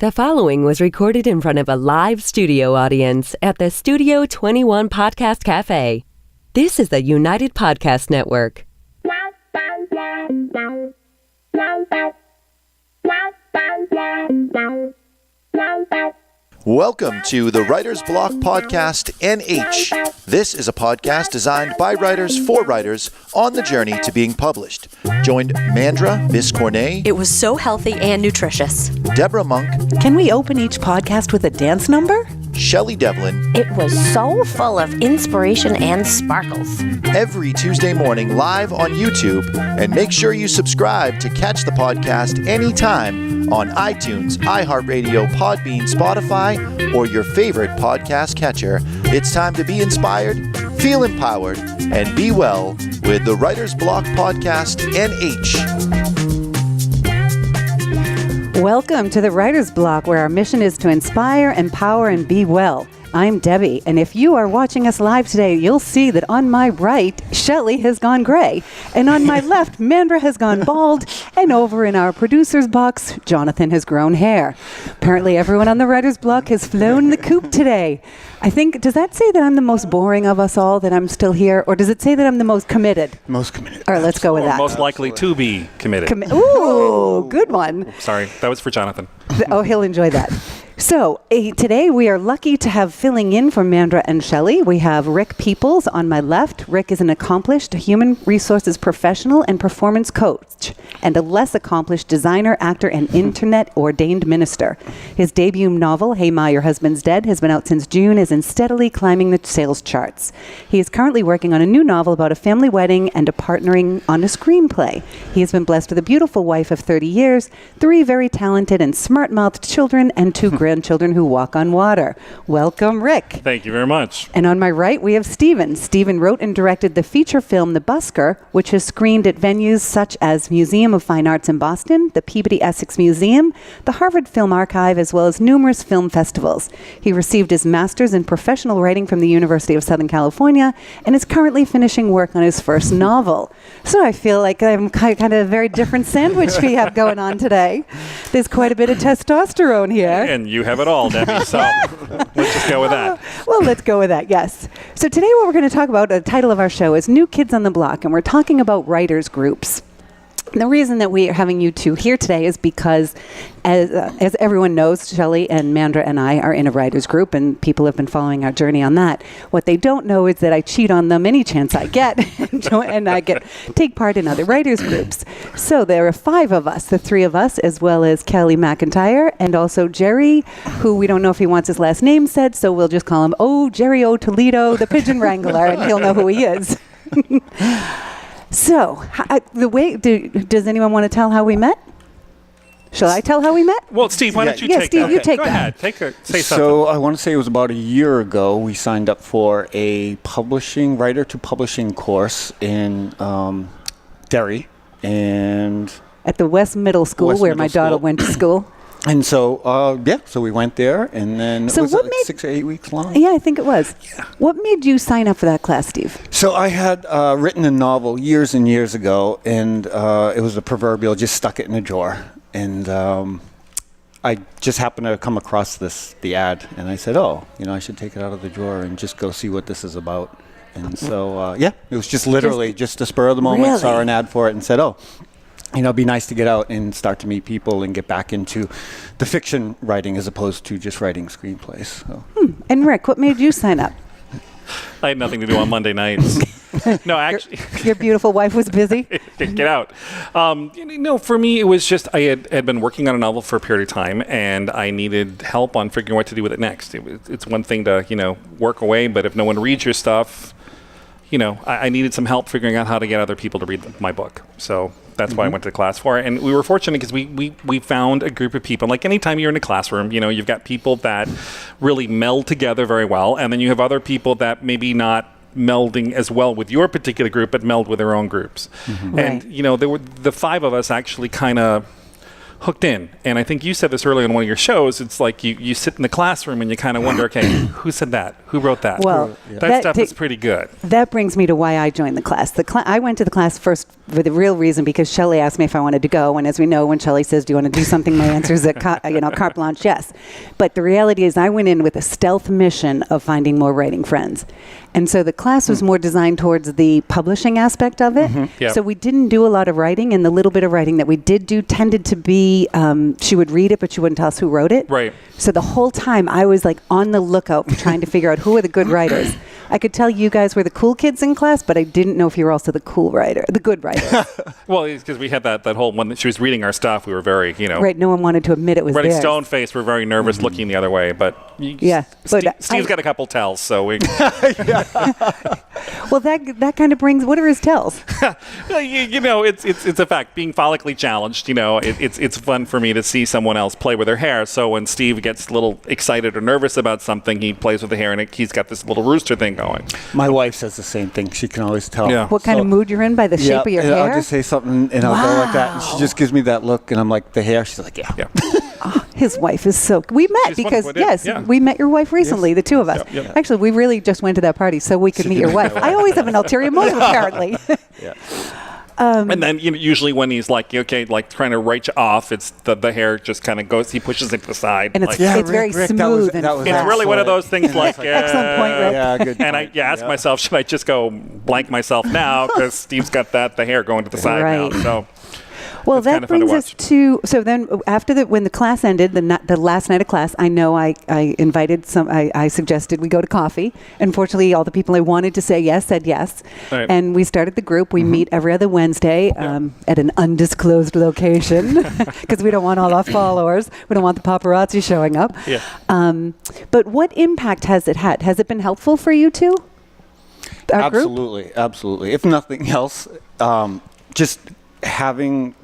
The following was recorded in front of a live studio audience at the Studio 21 Podcast Cafe. This is the United Podcast Network. Welcome to the Writer's Block Podcast NH. This is a podcast designed by writers for writers on the journey to being published. Joined Mandra Biscornet. It was so healthy and nutritious. Deborah Monk. Can we open each podcast with a dance number? Shelly Devlin. It was so full of inspiration and sparkles. Every Tuesday morning live on YouTube. And make sure you subscribe to catch the podcast anytime on iTunes, iHeartRadio, Podbean, Spotify, or your favorite podcast catcher. It's time to be inspired, feel empowered, and be well with the Writer's Block Podcast NH. Welcome to the Writer's Block, where our mission is to inspire, empower, and be well. I'm Debbie, and if you are watching us live today, you'll see that on my right, Shelly has gone gray, and on my left, Mandra has gone bald, and over in our producer's box, Jonathan has grown hair. Apparently, everyone on the Writer's Block has flown the coop today. I think, does that say that I'm the most boring of us all, that I'm still here, or does it say that I'm the most committed? Most committed. All right, let's go with that. Most likely to be committed. Ooh, good one. Sorry, that was for Jonathan. Oh, he'll enjoy that. So today we are lucky to have filling in for Mandra and Shelly. We have Rick Peoples on my left. Rick is an accomplished human resources professional and performance coach, and a less accomplished designer, actor, and internet ordained minister. His debut novel, Hey Ma, Your Husband's Dead, has been out since June, is in steadily climbing the sales charts. He is currently working on a new novel about a family wedding and a partnering on a screenplay. He has been blessed with a beautiful wife of 30 years, 3 very talented and smart-mouthed children, and 2 grandchildren who walk on water. Welcome, Rick. Thank you very much. And on my right, we have Stephen. Stephen wrote and directed the feature film The Busker, which has screened at venues such as Museum of Fine Arts in Boston, the Peabody Essex Museum, the Harvard Film Archive, as well as numerous film festivals. He received his master's in professional writing from the University of Southern California and is currently finishing work on his first novel. So I feel like I'm kind of a very different sandwich we have going on today. There's quite a bit of testosterone here. And you have it all, Debbie, so let's just go with that. Well, let's go with that, yes. So today what we're going to talk about, the title of our show is New Kids on the Block, and we're talking about writers' groups. And the reason that we are having you two here today is because, as everyone knows, Shelly and Mandra and I are in a writers' group, and people have been following our journey on that. What they don't know is that I cheat on them any chance I get, and I take part in other writers' groups. So there are 5 of us, the 3 of us, as well as Kelly McIntyre, and also Jerry, who we don't know if he wants his last name said, so we'll just call him Jerry O. Toledo, the Pigeon Wrangler, and he'll know who he is. So, does anyone want to tell how we met? Shall I tell how we met? Well, Steve, why don't you take Steve, that? you take Go that. ahead. Say something. So I want to say it was about a year ago we signed up for a writer-to-publishing course in Derry. And at the West Middle School, where my daughter went to school. And so, so we went there, and then so it was 6 or 8 weeks long. Yeah, I think it was. Yeah. What made you sign up for that class, Steve? So I had written a novel years and years ago, and it was the proverbial just stuck it in a drawer. And I just happened to come across the ad, and I said, I should take it out of the drawer and just go see what this is about. And so, it was just literally just a spur of the moment, really? Saw an ad for it and said, it'd be nice to get out and start to meet people and get back into the fiction writing as opposed to just writing screenplays. So. And Rick, what made you sign up? I had nothing to do on Monday nights. No, actually. Your beautiful wife was busy? Get out. For me, it was just I had been working on a novel for a period of time, and I needed help on figuring what to do with it next. It's one thing to, work away, but if no one reads your stuff, I needed some help figuring out how to get other people to read my book. So that's why I went to class for it. And we were fortunate because we found a group of people. Like anytime you're in a classroom, you've got people that really meld together very well. And then you have other people that maybe not melding as well with your particular group, but meld with their own groups. Mm-hmm. And, there were the 5 of us actually kind of hooked in. And I think you said this earlier in one of your shows. It's like you sit in the classroom and you kind of wonder, okay, who said that? Who wrote that? Well, that stuff is pretty good. That brings me to why I joined the class. I went to the class first for the real reason because Shelly asked me if I wanted to go. And as we know, when Shelly says, do you want to do something? My answer is carte blanche, yes. But the reality is I went in with a stealth mission of finding more writing friends. And so the class was more designed towards the publishing aspect of it. Yep. So we didn't do a lot of writing, and the little bit of writing that we did do tended to be, she would read it, but she wouldn't tell us who wrote it. Right. So the whole time I was like on the lookout for trying to figure out who are the good writers. I could tell you guys were the cool kids in class, but I didn't know if you were also the good writer. Well, because we had that whole one that she was reading our stuff. We were very, Right, no one wanted to admit it was Ready theirs. stone face. We're very nervous looking the other way, but Steve's got a couple tells, so we. Well, that kind of brings. What are his tells? It's a fact. Being follically challenged, it's fun for me to see someone else play with their hair. So when Steve gets a little excited or nervous about something, he plays with the hair, and he's got this little rooster thing going. My wife says the same thing. She can always tell. Yeah. What kind of mood you're in by the shape of your hair? I'll just say something, and I'll go like that, and she just gives me that look, and I'm like, the hair? She's like, yeah. His wife is so. We met She's because wonderful, we met your wife recently, the two of us. Yep. Actually, we really just went to that party so we could meet your wife. I always have an ulterior motive, apparently. And then usually when he's like trying to write you off, it's the hair just kind of goes. He pushes it to the side, and it's very Rick, smooth. It's really one of those things like excellent point, Rick. Yeah, good. And I ask myself, should I just go blank myself now because Steve's got the hair going to the side Right. now. So. Well, It's that kind of fun to brings us watch. to, so then after when the class ended, the last night of class, I know I invited I suggested we go to coffee. Unfortunately, all the people I wanted to say yes said yes. Right. And we started the group. We meet every other Wednesday at an undisclosed location because we don't want all our followers. We don't want the paparazzi showing up. Yeah. But what impact has it had? Has it been helpful for you two? Our group? Absolutely. If nothing else, just having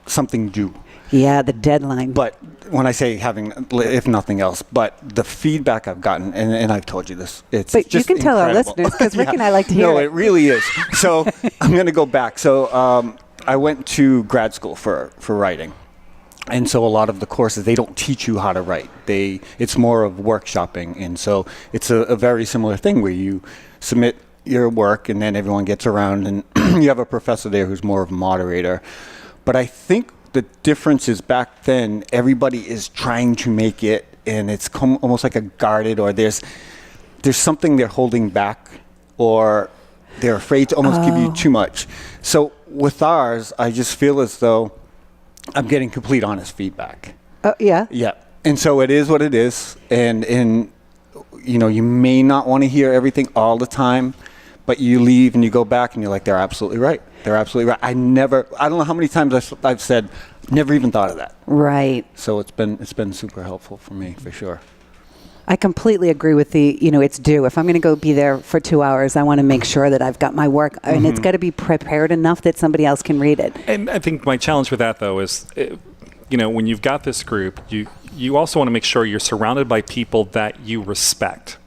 something due. Yeah, the deadline. But when I say having, if nothing else, but the feedback I've gotten, and I've told you this, it's But just you can tell our incredible. listeners because Rick and I like to hear No, it. it really is. So I'm going to go back. So I went to grad school for writing. And so a lot of the courses, they don't teach you how to write. It's more of workshopping. And so it's a very similar thing where you submit your work and then everyone gets around and you have a professor there who's more of a moderator. But I think the difference is back then, everybody is trying to make it, and it's almost like a guarded, or there's something they're holding back, or they're afraid to almost give you too much. So with ours, I just feel as though I'm getting complete honest feedback. Yeah. Yeah. And so it is what it is. And you may not want to hear everything all the time, but you leave and you go back and you're like, they're absolutely right. They're absolutely right. I don't know how many times I've said, never even thought of that. Right. So it's been super helpful for me, for sure. I completely agree with it's due. If I'm going to go be there for 2 hours, I want to make sure that I've got my work, and it's got to be prepared enough that somebody else can read it. And I think my challenge with that, though, is, when you've got this group, you also want to make sure you're surrounded by people that you respect.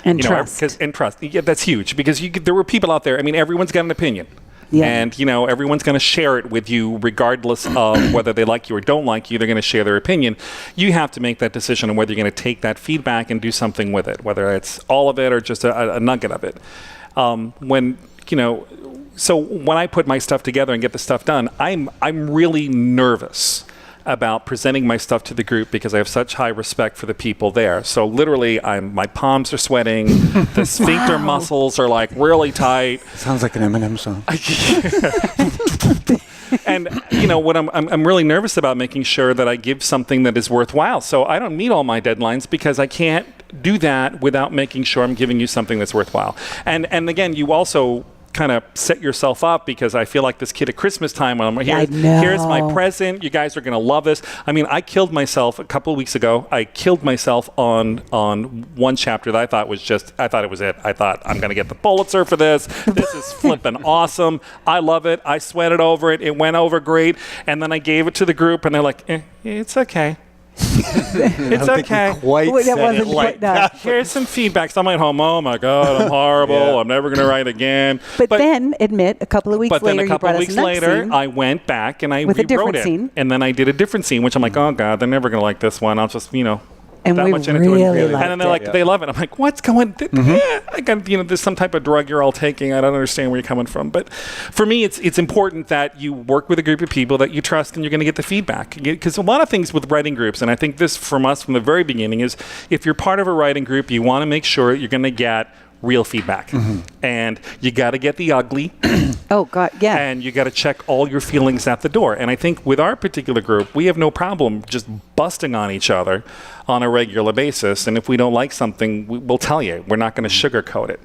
And trust. And trust. Yeah, that's huge because there were people out there. I mean, everyone's got an opinion. Yeah. And, everyone's going to share it with you regardless of whether they like you or don't like you. They're going to share their opinion. You have to make that decision on whether you're going to take that feedback and do something with it, whether it's all of it or just a nugget of it. So when I put my stuff together and get the stuff done, I'm really nervous about presenting my stuff to the group because I have such high respect for the people there. So literally, my palms are sweating. The sphincter muscles are like really tight. Sounds like an Eminem song. And what I'm really nervous about making sure that I give something that is worthwhile. So I don't meet all my deadlines because I can't do that without making sure I'm giving you something that's worthwhile. And again, you also kind of set yourself up because I feel like this kid at Christmas time when I'm here. Here's my present. You guys are going to love this. I mean, I killed myself a couple of weeks ago. I killed myself on one chapter that I thought it was it. I thought I'm going to get the Pulitzer for this. This is flipping awesome. I love it. I sweated over it. It went over great. And then I gave it to the group and they're like, it's okay. It's okay. Quite Well, that said it wasn't like quite- no. that. Here's some feedback. So I'm at home. Oh my God, I'm horrible. Yeah. I'm never going to write again. But then admit a couple of weeks But then later, a couple you brought weeks us the next later, scene. I went back and I With a rewrote different it. scene. And then I did a different scene, which I'm like, oh God, they're never going to like this one. I'll just, And that we much into really it. liked And then they're like, it. they love it. I'm like, what's going? Yeah, I got, there's some type of drug you're all taking. I don't understand where you're coming from. But for me, it's important that you work with a group of people that you trust, and you're going to get the feedback. Because a lot of things with writing groups, and I think this from us from the very beginning is, if you're part of a writing group, you want to make sure you're going to get real feedback, and you got to get the ugly. Oh God, yeah. And you got to check all your feelings at the door. And I think with our particular group, we have no problem just busting on each other on a regular basis. And if we don't like something, we'll tell you. We're not going to sugarcoat it.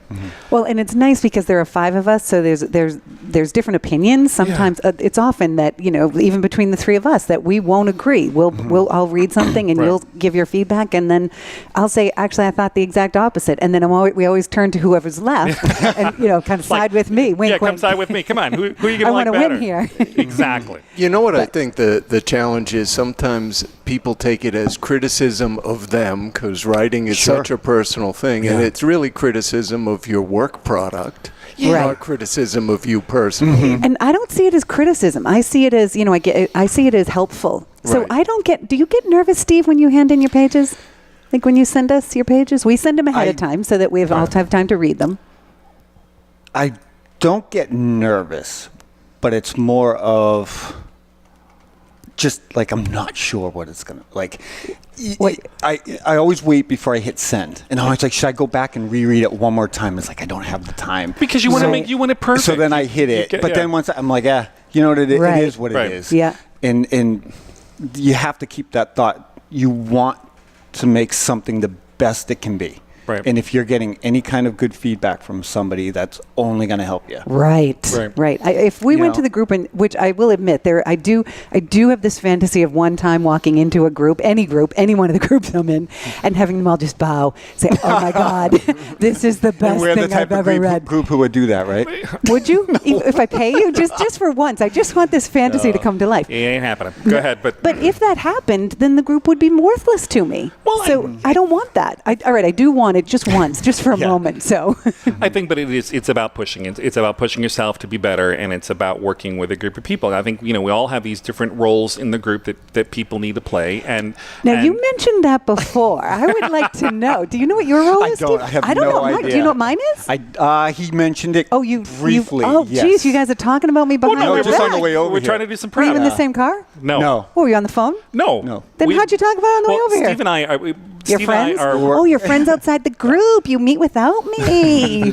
Well, and it's nice because there are 5 of us, so there's different opinions. Sometimes it's often that even between the 3 of us that we won't agree. I'll read something and Right. you'll give your feedback, and then I'll say, actually, I thought the exact opposite, and then we always turn to whoever's left and kind of side with me. Wink, Yeah, come wink. side with me. Come on. Who are you going to I like wanna better? win here. Exactly. You know what I think the challenge is? Sometimes people take it as criticism of them, because writing is Sure. such a personal thing, and it's really criticism of your work product, Yeah. not criticism of you personally. And I don't see it as criticism. I see it as I see it as helpful. So Right. I don't get. Do you get nervous, Steve, when you hand in your pages? Like when you send us your pages, we send them ahead of time so that we all have time to read them. I don't get nervous, but it's more of just like I'm not sure what it's gonna like. Wait. I always wait before I hit send, and I was like, should I go back and reread it one more time? It's like I don't have the time Because you want to you want it perfect. So then I hit it, get- but yeah. then once I'm like, you know what it is? Right. It is what Right. it is. Yeah. And you have to keep that thought. You want to make something the best it can be. Right. And if you're getting any kind of good feedback from somebody, that's only going to help you. Right. Right. If we You went know. to the group, which I will admit, I do have this fantasy of one time walking into a group, any one of the groups I'm in, and having them all just bow, say, "Oh my God, this is the And best we're the thing type I've of ever read." group who would do that, right? Would you? If I pay you, just for once, I just want this fantasy to come to life. It ain't happening. Go ahead. But But if that happened, then the group would be worthless to me. Well, So I don't want that. All right, I do want it just once, just for a Yeah. moment. So I think, but it's about pushing. It's about pushing yourself to be better, and it's about working with a group of people. I think we all have these different roles in the group that people need to play. And now and you mentioned that before. I would like to know. Do you know what your role is, Steve? I have don't no know. Mine. idea. Do you know what mine is? He mentioned it. Oh, you briefly. Oh, yes. geez, you guys are talking about me behind no, my just back. on the way over we're here. trying to do some Were prep. you in the same car? No. No. Oh, were you on the phone? No. Then how'd you talk about it on the way well, over here? Steve and I are. Your Steve friends? And I are, Oh, your friends outside the group. You meet without me.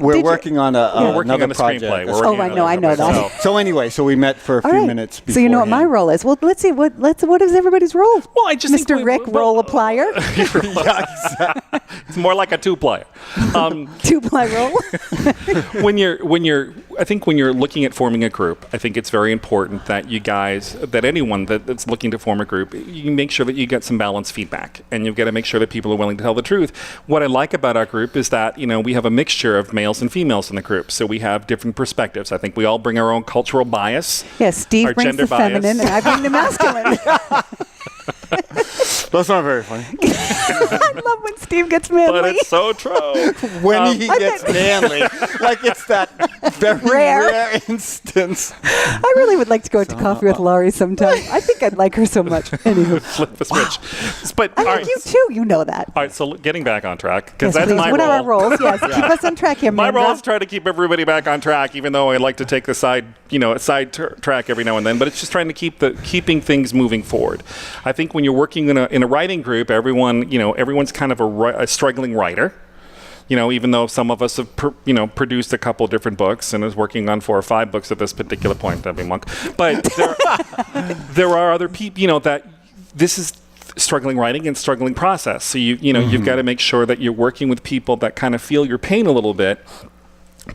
We're working on we're working another on the project. screenplay. We're Oh, working I on know, I know another- that. So anyway, we met for a All few right. minutes So you know what my beforehand. role is. Well, let's see. What is everybody's role? Well, I just think Mr. Rick, role applier, It's more like a two-player. 2-ply role. when you're looking at forming a group, I think it's very important that you guys, that anyone that's looking to form a group, you make sure that you get some balanced feedback, and you've got to make sure that people are willing to tell the truth. What I like about our group is that we have a mixture of males and females in the group, so we have different perspectives. I think we all bring our own cultural bias. Yes, Steve Our brings gender the feminine, bias. and I bring the masculine. That's not very funny. I love when Steve gets manly. But it's so true. When he gets manly, like it's that very Rare. rare instance. I really would like to go out to coffee with Laurie sometime. I think I'd like her so much. Anywho, Flip the switch. But I all like right, you too. You know that. all right. So getting back on track, because Yes, that's please. my What role. are our roles? Yes, keep us on track here, My Mandra. role is trying to keep everybody back on track, even though I like to take the side track every now and then. But it's just trying to keeping things moving forward. I think when you're working in a writing group, everyone's kind of a struggling writer. Even though some of us have produced a couple different books and is working on 4 or 5 books at this particular point, Deborah Monk. But there are other people, that this is struggling writing and struggling process. So you've got to make sure that you're working with people that kind of feel your pain a little bit.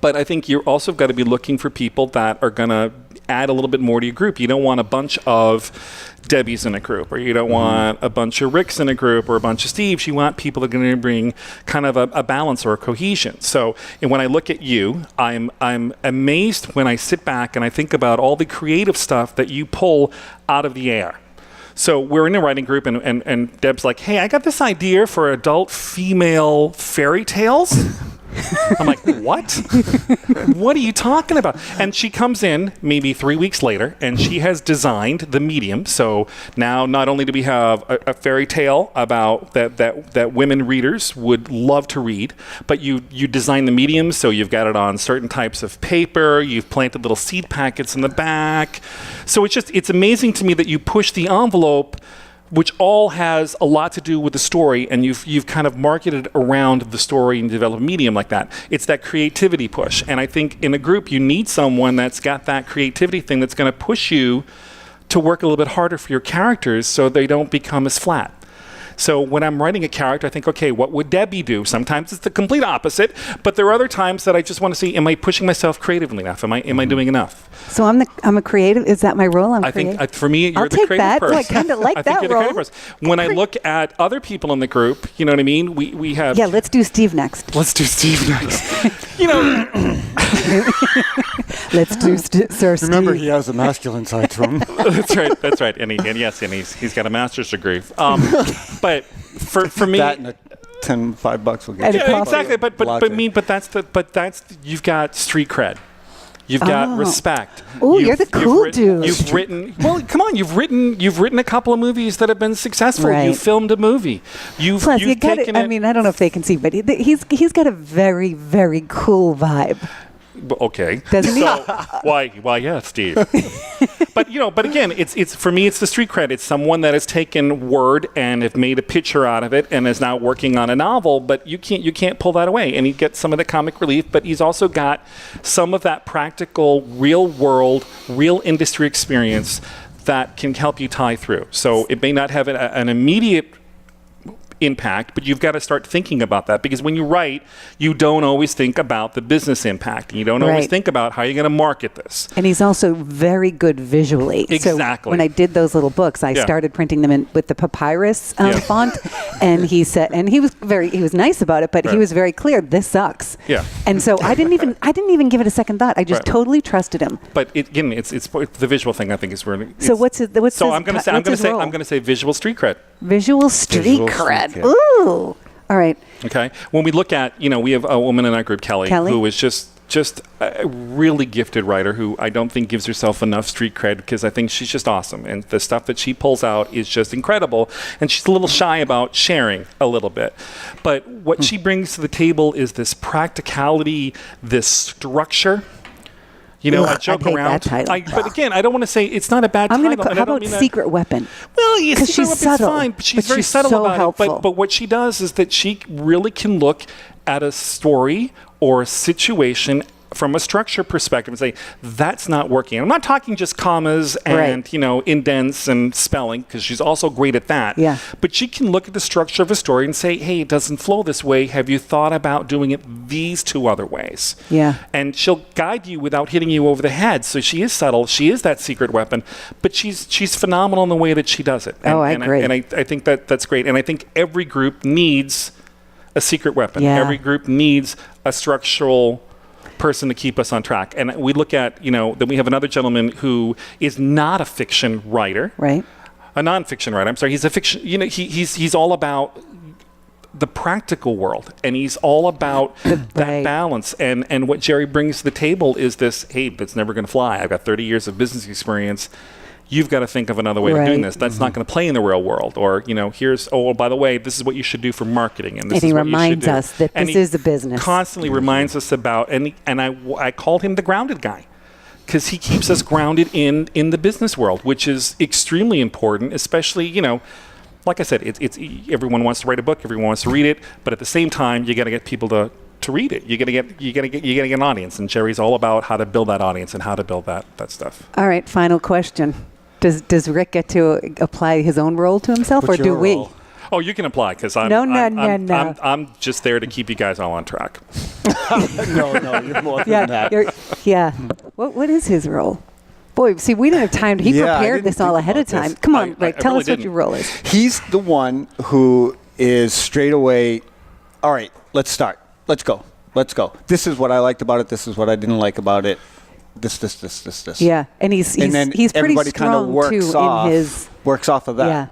But I think you're also got to be looking for people that are going to add a little bit more to your group. You don't want a bunch of Debbies in a group, or you don't want a bunch of Ricks in a group, or a bunch of Steves. You want people that are going to bring kind of a balance or a cohesion. So, and when I look at you, I'm amazed when I sit back and I think about all the creative stuff that you pull out of the air. So we're in a writing group, and Deb's like, hey, I got this idea for adult female fairy tales. I'm like, what? What are you talking about? And she comes in maybe 3 weeks later, and she has designed the medium. So now not only do we have a fairy tale about that women readers would love to read, but you design the medium, so you've got it on certain types of paper, you've planted little seed packets in the back. So it's amazing to me that you push the envelope, which all has a lot to do with the story, and you've kind of marketed around the story and developed a medium like that. It's that creativity push. And I think in a group, you need someone that's got that creativity thing that's going to push you to work a little bit harder for your characters so they don't become as flat. So when I'm writing a character, I think, okay, what would Debbie do? Sometimes it's the complete opposite, but there are other times that I just want to see, am I pushing myself creatively enough? Am I doing enough? So I'm a creative. Is that my role? I think for me, you're I'll the take creative that. person. I kind of like I that think you're role. the creative person. When I look at other people in the group, you know what I mean? We have. Yeah, let's do Steve next. Let's do Steve next. You know. Let's do Sir Steve. Remember, he has a masculine side to him. That's right. And he's got a master's degree. But for me, that and a $5 will get you. Yeah, exactly. But that's you've got street cred. You've got respect. Oh, you're the cool dude. You've written. Well, come on. You've written a couple of movies that have been successful. Right. You filmed a movie. Plus, you got it. I mean, I don't know if they can see, but he's got a very, very cool vibe. Okay. Doesn't he? So, why, yeah, Steve. But again, it's for me, it's the street cred. It's someone that has taken word and have made a picture out of it and is now working on a novel. But you can't pull that away. And he gets some of the comic relief, but he's also got some of that practical, real world, real industry experience that can help you tie through. So it may not have an immediate impact, but you've got to start thinking about that, because when you write, you don't always think about the business impact, and you don't always think about how you're going to market this. And he's also very good visually. Exactly. So when I did those little books, I started printing them in with the papyrus font, and he said, and he was nice about it, but he was very clear, this sucks. Yeah. And so I didn't even give it a second thought. I just totally trusted him. But it's the visual thing, I think, is really. So I'm going to say visual street cred. Visual street cred. Ooh. All right. Okay. When we look at, we have a woman in our group, Kelly, who is just a really gifted writer who I don't think gives herself enough street cred, because I think she's just awesome. And the stuff that she pulls out is just incredible. And she's a little shy about sharing a little bit. But what she brings to the table is this practicality, this structure. I joke around. But again, I don't want to say it's not a bad title. How about Secret Weapon? Well, because she's subtle. Fine, but she's very subtle so about helpful. it. But what she does is that she really can look at a story or a situation from a structure perspective and say, that's not working. And I'm not talking just commas and, indents and spelling, because she's also great at that. Yeah. But she can look at the structure of a story and say, hey, it doesn't flow this way. Have you thought about doing it these two other ways? Yeah. And she'll guide you without hitting you over the head. So she is subtle. She is that secret weapon. But she's phenomenal in the way that she does it. I agree. And I think that's great. And I think every group needs a secret weapon. Yeah. Every group needs a structural person to keep us on track. And we look at, then we have another gentleman who is not a fiction writer. Right. A nonfiction writer. I'm sorry. He's a fiction, he's all about the practical world, and he's all about that balance. And what Jerry brings to the table is this, hey, it's never going to fly. I've got 30 years of business experience. You've got to think of another way of doing this. That's not going to play in the real world. Or, by the way, this is what you should do for marketing. And he reminds us that this is a business. Constantly reminds us about, and I called him the grounded guy, because he keeps us grounded in the business world, which is extremely important, especially, like I said, it's everyone wants to write a book, everyone wants to read it, but at the same time, you got to get people to read it. You got to get an audience, and Jerry's all about how to build that audience and how to build that stuff. All right, final question. Does Rick get to apply his own role to himself, or do we? Oh, you can apply, because I'm just there to keep you guys all on track. No, you're more than that. What is his role? Boy, see, we didn't have time. He prepared this all ahead of time. Come on, Rick, tell us what your role is. He's the one who is straight away, all right, let's start. Let's go. This is what I liked about it. This is what I didn't like about it. this. Yeah, and he's then pretty everybody kind of strong works too off, in his. works off of that. Yeah.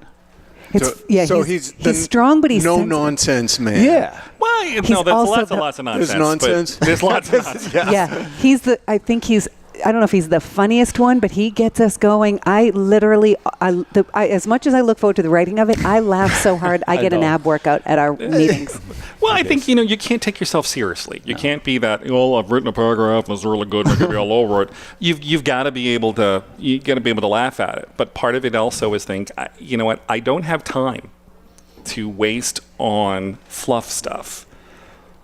It's, So he's strong, but he's no sensitive. nonsense man. Yeah. Well, He's no, there's also lots the- and lots of nonsense. There's nonsense? But there's lots of nonsense. Yeah, I think he's. I don't know if he's the funniest one, but he gets us going. I literally, as much as I look forward to the writing of it, I laugh so hard I get an know. ab workout at our meetings. Well, I think, you can't take yourself seriously. You can't be that, I've written a paragraph and it's really good and I'm going to be all over it. You've got to be able to, laugh at it. But part of it also is you know what, I don't have time to waste on fluff stuff.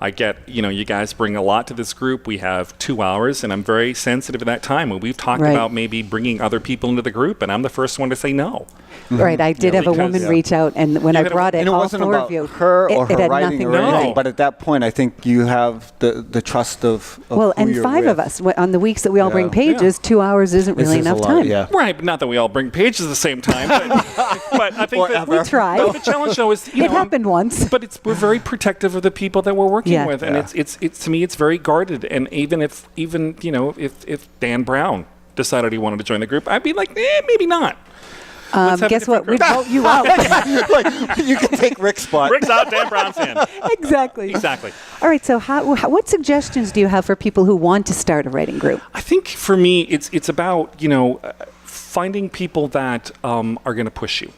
I get, you guys bring a lot to this group. We have 2 hours, and I'm very sensitive to that time. When we've talked about maybe bringing other people into the group, and I'm the first one to say no. Right, I did have a woman reach out, and when I brought it, And it all wasn't four about of you, her or it her had writing nothing or to do with anything. it. But at that point, I think you have the trust of Well, who and you're 5 of with. us on the weeks that we all bring Yeah. pages. 2 hours isn't This really is a enough lot, time. Yeah. Right, but not that we all bring pages at the same time. But I think that We tried. the challenge, though, is, It happened once. But we're very protective of the people that we're working Yeah. with, and it's to me it's very guarded. And even if Dan Brown decided he wanted to join the group, I'd be like, maybe not. Let's have a Guess what? different We'd group. vote you out. Like, you can take Rick's spot. Rick's out, Dan Brown's in. Exactly. Exactly. All right. So, what suggestions do you have for people who want to start a writing group? I think for me, it's about finding people that are going to push you.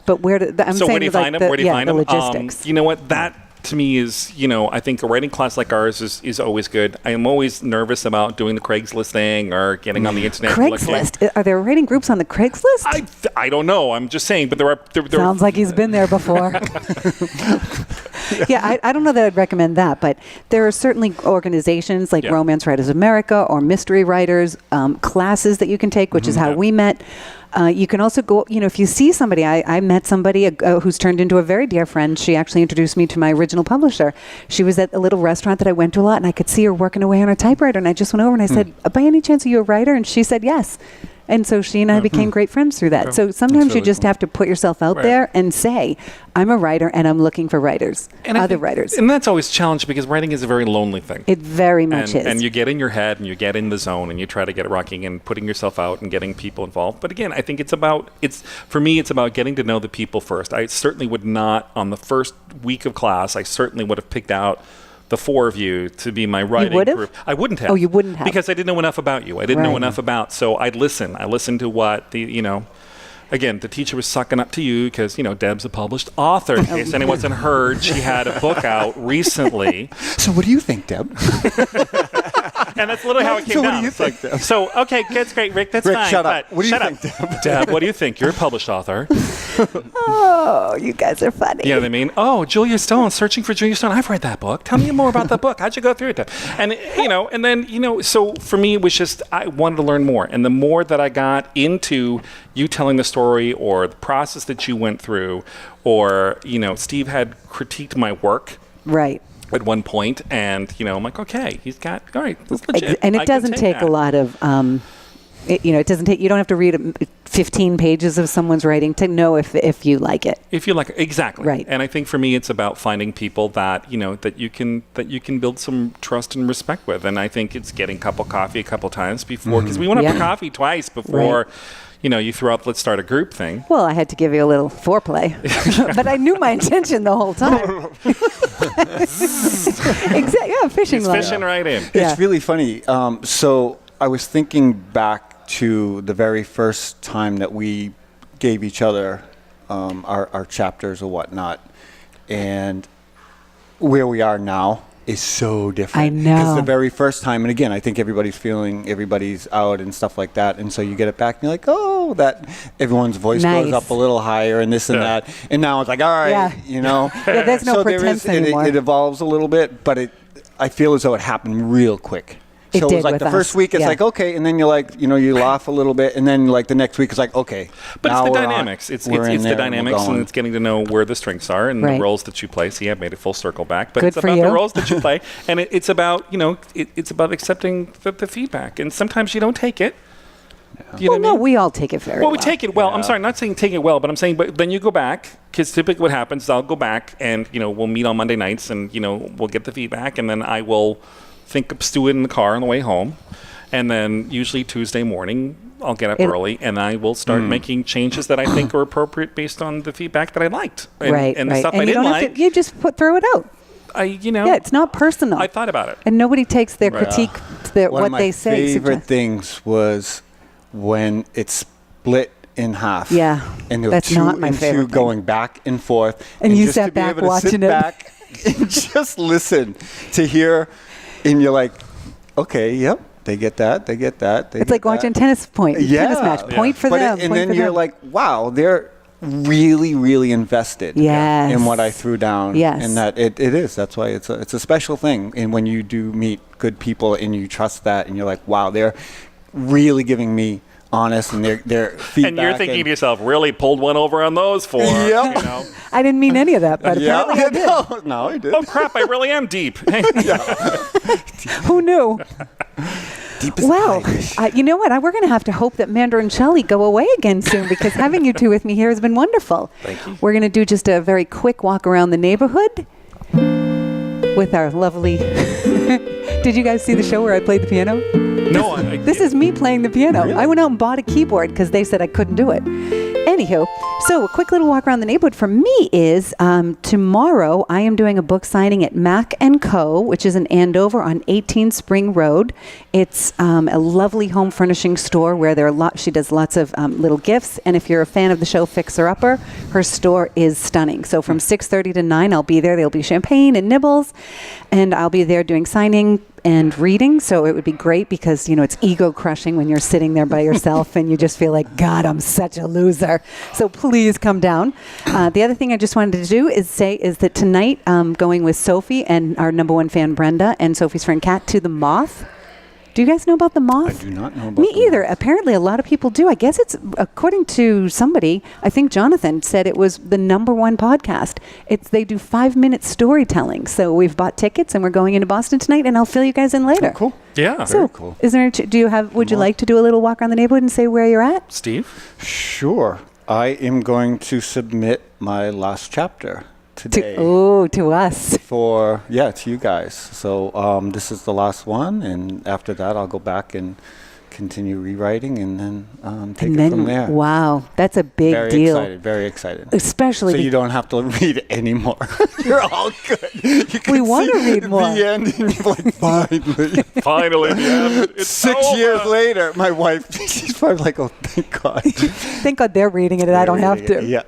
But where do I'm So saying where do you like find them? the, Where do you find the them? logistics. You know what? That to me is, I think a writing class like ours is always good. I am always nervous about doing the Craigslist thing or getting on the internet. and looking. Craigslist. Are there writing groups on the Craigslist? I don't know. I'm just saying, but there are. Sounds like he's been there before. Yeah, I don't know that I'd recommend that, but there are certainly organizations like Romance Writers America or Mystery Writers, classes that you can take, which is how we met. You can also go, if you see somebody, I met somebody who's turned into a very dear friend. She actually introduced me to my original publisher. She was at a little restaurant that I went to a lot, and I could see her working away on her typewriter. And I just went over and I said, by any chance are you a writer? And she said yes. And so she and I became great friends through that. So sometimes you just have to put yourself out there and say, I'm a writer and I'm looking for writers, other writers. And that's always challenging because writing is a very lonely thing. It very much is. And you get in your head and you get in the zone and you try to get it rocking and putting yourself out and getting people involved. But again, I think for me, it's about getting to know the people first. I certainly would not, on the first week of class, I certainly would have picked out the 4 of you to be my writing group. I wouldn't have. Oh, you wouldn't have. Because I didn't know enough about you. I didn't know enough about, so I'd listen. I listened to what again, the teacher was sucking up to you because, Deb's a published author. In case anyone hasn't heard, she had a book out recently. So what do you think, Deb? And that's literally how it came So down. what do you think, Deb? So, okay, that's great, Rick, that's Rick, fine. shut up. But What do you shut think, up. Deb, what do you think? You're a published author. Oh, you guys are funny. You know what I mean? Oh, Julia Stone, Searching for Julia Stone. I've read that book. Tell me more about the book. How'd you go through it? Deb? And, and then, so for me, it was just, I wanted to learn more. And the more that I got into you telling the story or the process that you went through, or, Steve had critiqued my work. Right. At one point, and I'm like, okay, he's got, all right, this is legit. And it doesn't take a lot of, it doesn't take, you don't have to read 15 pages of someone's writing to know if you like it. If you like it, exactly. Right. And I think for me, it's about finding people that, that you can build some trust and respect with. And I think it's getting a cup of coffee a couple times before, because we went up for coffee twice before, you threw out, let's start a group thing. Well, I had to give you a little foreplay, but I knew my intention the whole time. Exactly. Yeah, fishing line. Fishing right in. Yeah. It's really funny. So I was thinking back to the very first time that we gave each other our chapters or whatnot, and where we are now is so different. I know. Because the very first time, and again, I think everybody's out and stuff like that, and so you get it back and you're like, oh, that everyone's voice goes up a little higher and this and that, and now it's like, all right, Yeah, there's no so pretense anymore. It evolves a little bit, but I feel as though it happened real quick. It So it did was like with the first us. week, it's Yeah. like, okay, and then you're like, you laugh a little bit, and then like the next week, it's like, okay. But it's now the we're on. dynamics. It's We're in the there and we're dynamics, and going. it's getting to know where the strengths are and Right. the roles that you play. See, I've made it full circle back. But Good it's for about you. the roles that you play, and it's about, it's about accepting the feedback. And sometimes you don't take it. You know Well, what I no, mean? we all take it very Well, well. we take it well. I'm sorry, not saying take it well, but I'm saying, but then you go back, because typically what happens is I'll go back and, we'll meet on Monday nights and, we'll get the feedback, and then I will stew it in the car on the way home. And then usually Tuesday morning, I'll get up early and I will start making changes that I think are appropriate based on the feedback that I liked. And the stuff and I didn't like. You just throw it out. It's not personal. I thought about it. And nobody takes their critique, what they say. One of my favorite things was when it's split in half. Yeah, and there that's were two not my favorite thing. going back and forth. And you just sat to be back able to watching sit it. back and just listen to hear, and you're like, okay, yep, they get that, they get that. It's like watching tennis match. Point for them. And then you're like, wow, they're really, really invested in what I threw down. Yes. And that it is. That's why it's a special thing. And when you do meet good people and you trust that, and you're like, wow, they're really giving me honest and their feedback. And you're thinking to yourself, really pulled one over on those four. Yep. You know? I didn't mean any of that, but apparently I did. No, I did. Oh, crap, I really am deep. Who knew? Well, you know what? We're going to have to hope that Mandra and Shelly go away again soon, because having you two with me here has been wonderful. Thank you. We're going to do just a very quick walk around the neighborhood with our lovely... Did you guys see the show where I played the piano? No. This is me playing the piano. Really? I went out and bought a keyboard because they said I couldn't do it. Anywho, so a quick little walk around the neighborhood for me is tomorrow I am doing a book signing at Mac & Co., which is in Andover on 18 Spring Road. It's a lovely home furnishing store where she does lots of little gifts. And if you're a fan of the show Fixer Upper, her store is stunning. So from 6:30 to 9, I'll be there. There'll be champagne and nibbles. And I'll be there doing signing and reading, so it would be great because, it's ego crushing when you're sitting there by yourself and you just feel like, God, I'm such a loser. So please come down. The other thing I just wanted to do is that tonight I'm going with Sophie and our number one fan, Brenda, and Sophie's friend Kat to the Moth. Do you guys know about the Moth? I do not know about Me either. Apparently a lot of people do. I guess it's, according to somebody, I think Jonathan said it was the number one podcast. They do 5-minute storytelling. So we've bought tickets and we're going into Boston tonight, and I'll fill you guys in later. Oh, cool. Yeah. So, very cool. Would you like to do a little walk around the neighborhood and say where you're at? Steve? Sure. I am going to submit my last chapter today. To us. To you guys. So this is the last one, and after that I'll go back and continue rewriting and then take it from there. Wow, that's a big deal. Very excited. Especially so you don't have to read it anymore. You're all good. We want to read more. The end, and you're like, finally. Finally, the end. It's 6 years later, my wife, she's probably like, oh, thank God. Thank God they're reading it and I don't have to. Yeah.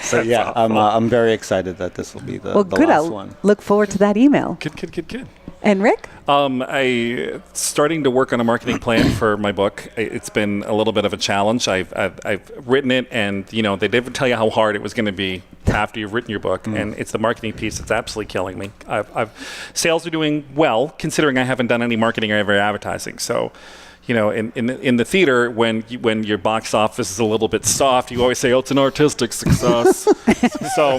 So yeah, I'm very excited that this will be the last one. Look forward to that email. Good. And Rick? I starting to work on a marketing plan for my book. It's been a little bit of a challenge. I've written it, and they didn't tell you how hard it was going to be after you've written your book. And it's the marketing piece that's absolutely killing me. Sales are doing well, considering I haven't done any marketing or ever advertising. So, in the theater, when your box office is a little bit soft, you always say, "Oh, it's an artistic success." So,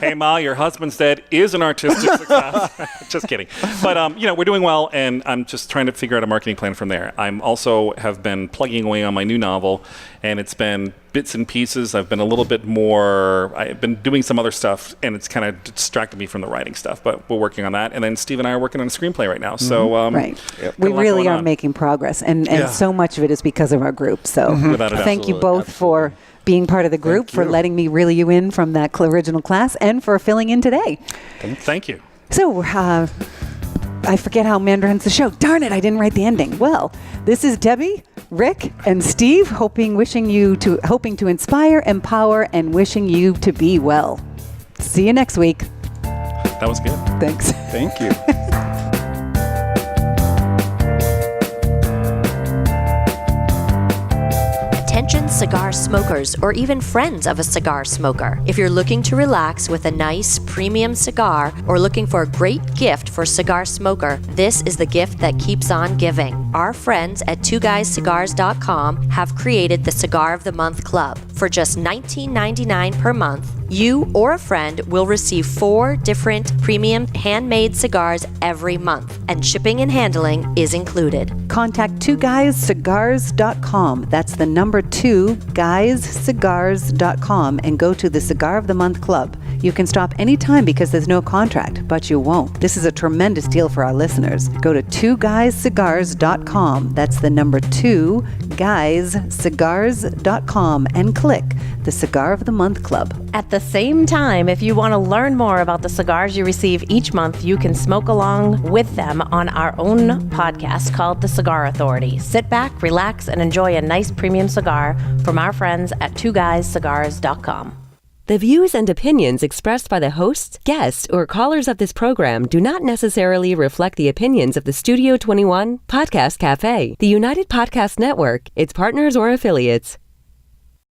hey, Ma, your husband's dead is an artistic success. Just kidding. But we're doing well, and I'm just trying to figure out a marketing plan from there. I'm also have been plugging away on my new novel, and it's been bits and pieces. I've been a little bit more. I've been doing some other stuff, and it's kind of distracted me from the writing stuff. But we're working on that, and then Steve and I are working on a screenplay right now. So right, we really are making progress, and so much of it is because of our group. So thank you both for being part of the group, for letting me reel you in from that original class, and for filling in today. Thank you. So I forget how Mandra ends the show. Darn it, I didn't write the ending. Well, this is Debbie, Rick, and Steve, hoping to inspire, empower, and wishing you to be well. See you next week. That was good. Thanks. Thank you. Attention cigar smokers, or even friends of a cigar smoker. If you're looking to relax with a nice premium cigar, or looking for a great gift for a cigar smoker, this is the gift that keeps on giving. Our friends at twoguyscigars.com have created the Cigar of the Month Club. For for just $19.99 per month, you or a friend will receive 4 different premium handmade cigars every month, and shipping and handling is included. Contact 2guyscigars.com. That's the number 2guyscigars.com and go to the Cigar of the Month Club. You can stop anytime because there's no contract, but you won't. This is a tremendous deal for our listeners. Go to 2guyscigars.com. That's the number 2guyscigars.com and click the Cigar of the Month Club. At the same time, if you want to learn more about the cigars you receive each month, you can smoke along with them on our own podcast called The Cigar Authority. Sit back, relax, and enjoy a nice premium cigar from our friends at 2guyscigars.com. The views and opinions expressed by the hosts, guests, or callers of this program do not necessarily reflect the opinions of the Studio 21 Podcast Cafe, the United Podcast Network, its partners, or affiliates.